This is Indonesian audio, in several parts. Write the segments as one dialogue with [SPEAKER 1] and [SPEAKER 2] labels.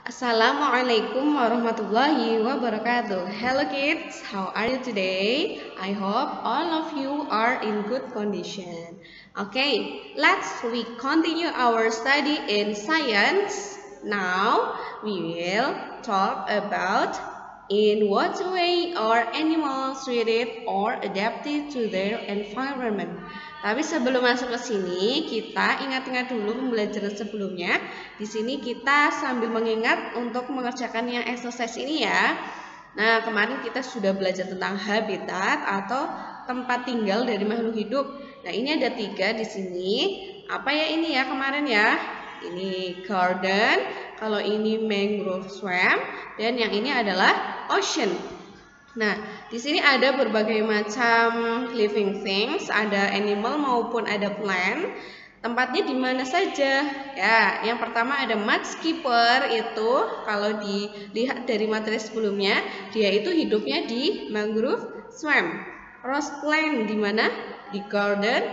[SPEAKER 1] Assalamualaikum warahmatullahi wabarakatuh. Hello kids, how are you today? I hope all of you are in good condition. Okay, let's we continue our study in science. Now we will talk about in what way are animals treated or adapted to their environment. Tapi sebelum masuk ke sini, kita ingat-ingat dulu pembelajaran sebelumnya. Di sini kita sambil mengingat untuk mengerjakan yang exercise ini ya. Nah, kemarin kita sudah belajar tentang habitat atau tempat tinggal dari makhluk hidup. Nah, ini ada 3 di sini. Apa ya ini ya kemarin ya? Ini garden, kalau ini mangrove swamp, dan yang ini adalah ocean. Nah, di sini ada berbagai macam living things, ada animal maupun ada plant. Tempatnya di mana saja? Ya, yang pertama ada mudskipper itu kalau dilihat dari materi sebelumnya, dia itu hidupnya di mangrove swamp. Rose plant di mana? Di garden.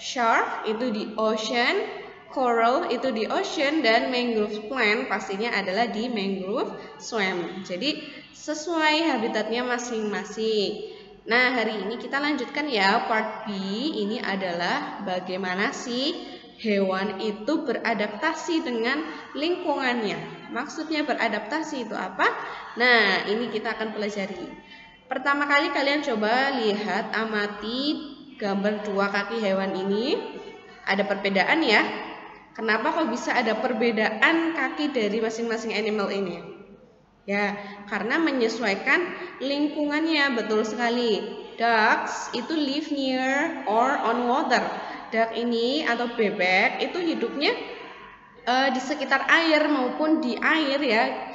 [SPEAKER 1] Shark itu di ocean. Coral itu di ocean, dan mangrove plant pastinya adalah di mangrove swamp. Jadi sesuai habitatnya masing-masing. Nah, hari ini kita lanjutkan ya part B. Ini adalah bagaimana sih hewan itu beradaptasi dengan lingkungannya. Maksudnya beradaptasi itu apa? Nah, ini kita akan pelajari. Pertama kali kalian coba lihat, amati gambar 2 kaki hewan ini. Ada perbedaan ya. Kenapa kok bisa ada perbedaan kaki dari masing-masing animal ini? Ya, karena menyesuaikan lingkungannya, betul sekali. Ducks itu live near or on water. Duck ini atau bebek itu hidupnya di sekitar air maupun di air ya,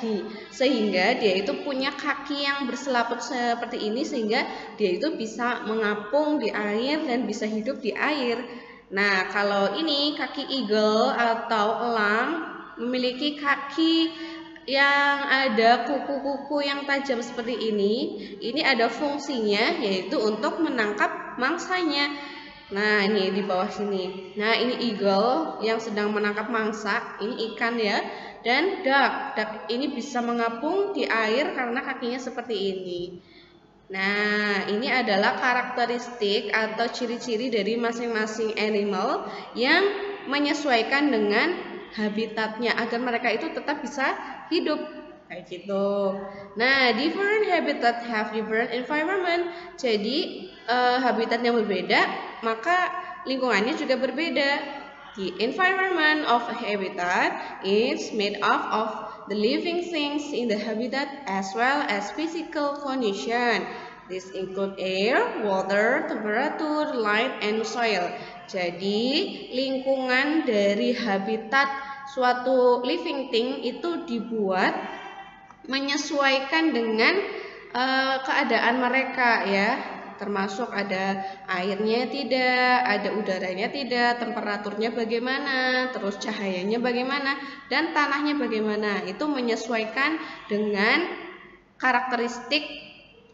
[SPEAKER 1] sehingga dia itu punya kaki yang berselaput seperti ini sehingga dia itu bisa mengapung di air dan bisa hidup di air. Nah, kalau ini kaki eagle atau elang memiliki kaki yang ada kuku-kuku yang tajam seperti ini ada fungsinya yaitu untuk menangkap mangsanya. Nah, ini di bawah sini. Nah, ini eagle yang sedang menangkap mangsa, ini ikan ya. Dan duck ini bisa mengapung di air karena kakinya seperti ini. Nah, ini adalah karakteristik atau ciri-ciri dari masing-masing animal yang menyesuaikan dengan habitatnya agar mereka itu tetap bisa hidup kayak gitu. Nah, different habitat have different environment. Jadi habitat yang berbeda, maka lingkungannya juga berbeda. The environment of a habitat is made up of the living things in the habitat as well as physical condition. This include air, water, temperature, light, and soil. Jadi lingkungan dari habitat suatu living thing itu dibuat menyesuaikan dengan keadaan mereka ya. Termasuk ada airnya tidak, ada udaranya tidak, temperaturnya bagaimana, terus cahayanya bagaimana, dan tanahnya bagaimana. Itu menyesuaikan dengan karakteristik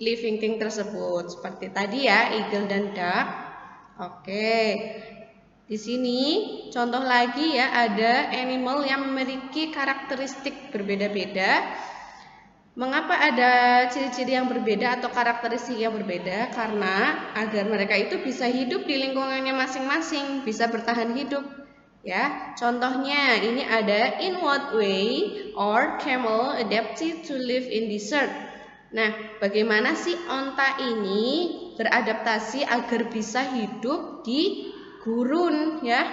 [SPEAKER 1] living thing tersebut. Seperti tadi ya, eagle dan duck. Oke. Di sini contoh lagi ya, ada animal yang memiliki karakteristik berbeda-beda. Mengapa ada ciri-ciri yang berbeda atau karakteristik yang berbeda? Karena agar mereka itu bisa hidup di lingkungannya masing-masing, bisa bertahan hidup. Ya, contohnya ini ada in what way or camel adapted to live in desert. Nah, bagaimana sih onta ini beradaptasi agar bisa hidup di gurun ya?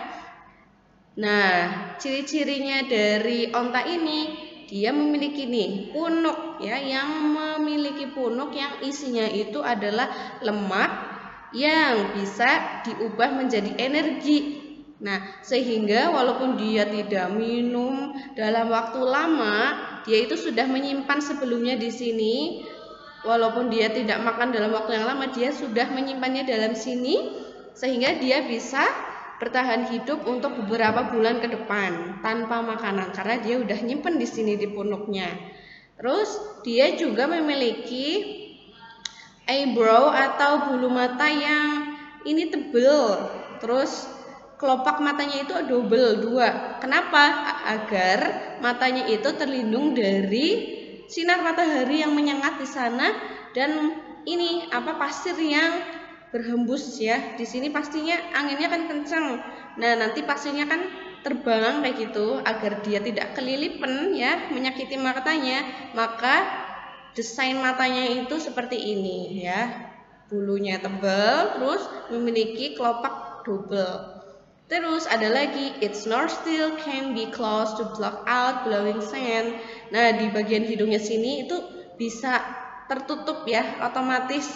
[SPEAKER 1] Nah, ciri-cirinya dari onta ini, dia memiliki nih punuk ya, yang memiliki punuk yang isinya itu adalah lemak yang bisa diubah menjadi energi. Nah, sehingga walaupun dia tidak minum dalam waktu lama, dia itu sudah menyimpan sebelumnya di sini. Walaupun dia tidak makan dalam waktu yang lama, dia sudah menyimpannya dalam sini sehingga dia bisa bertahan hidup untuk beberapa bulan ke depan tanpa makanan karena dia udah nyimpen di sini di punuknya. Terus dia juga memiliki eyebrow atau bulu mata yang ini tebal. Terus kelopak matanya itu double, 2. Kenapa? Agar matanya itu terlindung dari sinar matahari yang menyengat di sana dan ini pasir yang berhembus ya. Di sini pastinya anginnya kan kencang. Nah, nanti pasirnya kan terbang kayak gitu agar dia tidak kelilipan ya, menyakiti matanya. Maka desain matanya itu seperti ini ya. Bulunya tebal, terus memiliki kelopak double. Terus ada lagi, its nostril can be closed to block out blowing sand. Nah, di bagian hidungnya sini itu bisa tertutup ya, otomatis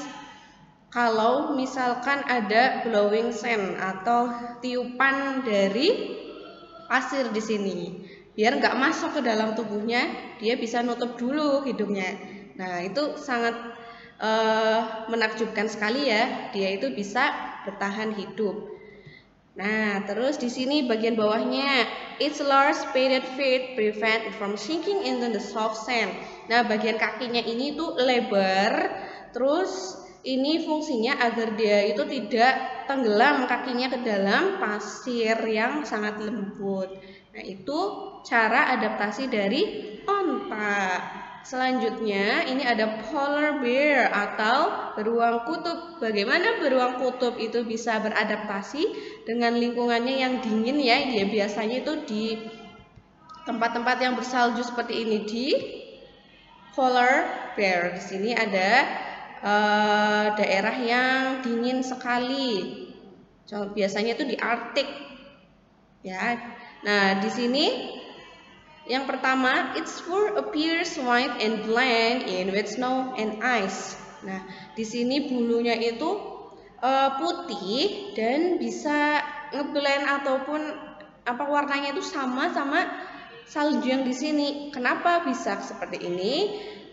[SPEAKER 1] kalau misalkan ada blowing sand atau tiupan dari pasir di sini. Biar nggak masuk ke dalam tubuhnya, dia bisa nutup dulu hidungnya. Nah, itu sangat menakjubkan sekali ya. Dia itu bisa bertahan hidup. Nah, terus di sini bagian bawahnya, its large padded feet prevent it from sinking into the soft sand. Nah, bagian kakinya ini tuh lebar, terus ini fungsinya agar dia itu tidak tenggelam kakinya ke dalam pasir yang sangat lembut. Nah, itu cara adaptasi dari onta. Selanjutnya ini ada polar bear atau beruang kutub. Bagaimana beruang kutub itu bisa beradaptasi dengan lingkungannya yang dingin ya? Dia biasanya itu di tempat-tempat yang bersalju seperti ini, di polar bear. Di sini ada daerah yang dingin sekali. Biasanya itu di Arktik ya. Nah, di sini yang pertama, its fur appears white and blend in with snow and ice. Nah, di sini bulunya itu putih dan bisa ngeblend ataupun warnanya itu sama salju yang di sini. Kenapa bisa seperti ini?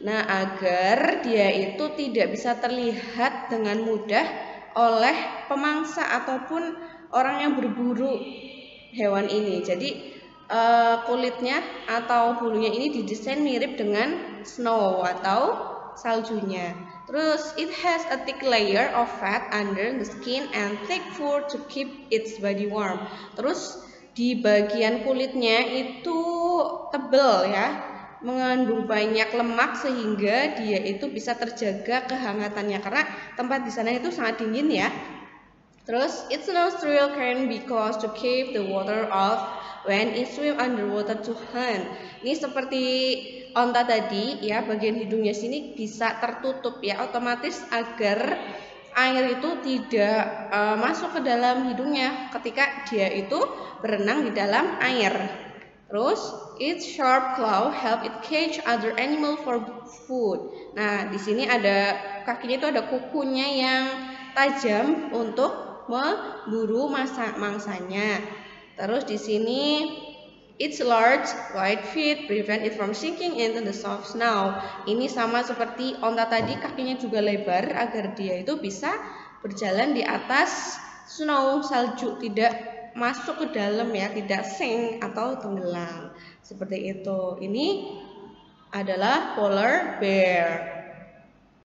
[SPEAKER 1] Nah, agar dia itu tidak bisa terlihat dengan mudah oleh pemangsa ataupun orang yang berburu hewan ini. Jadi kulitnya atau bulunya ini didesain mirip dengan snow atau saljunya. Terus it has a thick layer of fat under the skin and thick fur to keep its body warm. Terus di bagian kulitnya itu tebal ya, mengandung banyak lemak sehingga dia itu bisa terjaga kehangatannya karena tempat di sana itu sangat dingin ya. Terus its nostril can be closed to keep the water off when it swim underwater to hunt. Ini seperti onta tadi ya, bagian hidungnya sini bisa tertutup ya, otomatis agar air itu tidak masuk ke dalam hidungnya ketika dia itu berenang di dalam air. Terus its sharp claw help it catch other animal for food. Nah, di sini ada kakinya itu ada kukunya yang tajam untuk memburu mangsanya. Terus di sini its large white feet prevent it from sinking into the soft snow. Ini sama seperti onta tadi, kakinya juga lebar agar dia itu bisa berjalan di atas snow, salju, tidak masuk ke dalam ya, tidak sink atau tenggelam. Seperti itu. Ini adalah polar bear.